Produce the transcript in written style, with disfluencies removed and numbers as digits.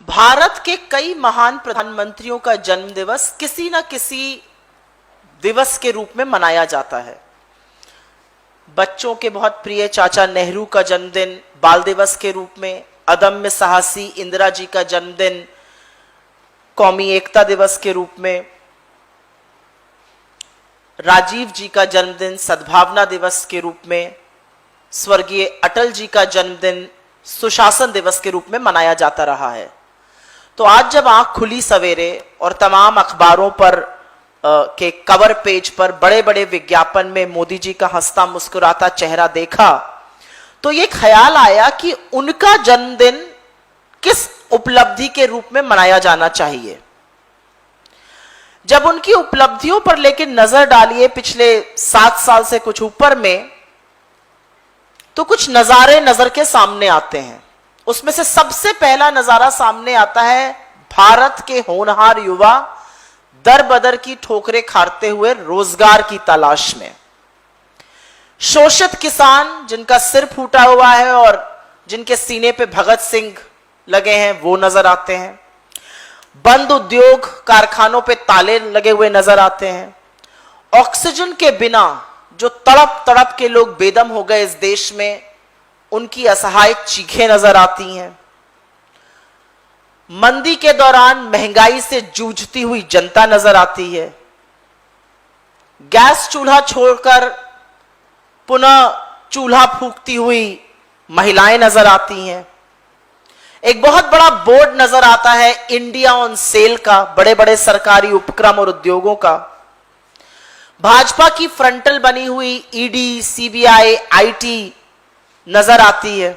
भारत के कई महान प्रधानमंत्रियों का जन्म दिवस किसी न किसी दिवस के रूप में मनाया जाता है। बच्चों के बहुत प्रिय चाचा नेहरू का जन्मदिन बाल दिवस के रूप में, अदम्य साहसी इंदिरा जी का जन्मदिन कौमी एकता दिवस के रूप में, राजीव जी का जन्मदिन सद्भावना दिवस के रूप में, स्वर्गीय अटल जी का जन्मदिन सुशासन दिवस के रूप में मनाया जाता रहा है। तो आज जब आंख खुली सवेरे और तमाम अखबारों पर के कवर पेज पर बड़े बड़े विज्ञापन में मोदी जी का हंसता मुस्कुराता चेहरा देखा, तो ये ख्याल आया कि उनका जन्मदिन किस उपलब्धि के रूप में मनाया जाना चाहिए। जब उनकी उपलब्धियों पर लेकिन नजर डालिए पिछले 7 साल से कुछ ऊपर में, तो कुछ नजारे नजर के सामने आते हैं। उसमें से सबसे पहला नजारा सामने आता है भारत के होनहार युवा दर बदर की ठोकरें खाते हुए रोजगार की तलाश में। शोषित किसान जिनका सिर फूटा हुआ है और जिनके सीने पे भगत सिंह लगे हैं वो नजर आते हैं। बंद उद्योग कारखानों पे ताले लगे हुए नजर आते हैं। ऑक्सीजन के बिना जो तड़प तड़प के लोग बेदम हो गए इस देश में, उनकी असहाय चीखें नजर आती हैं। मंदी के दौरान महंगाई से जूझती हुई जनता नजर आती है। गैस चूल्हा छोड़कर पुनः चूल्हा फूंकती हुई महिलाएं नजर आती हैं। एक बहुत बड़ा बोर्ड नजर आता है इंडिया ऑन सेल का, बड़े बड़े सरकारी उपक्रम और उद्योगों का। भाजपा की फ्रंटल बनी हुई ईडी, सीबीआई, आईटी नजर आती है।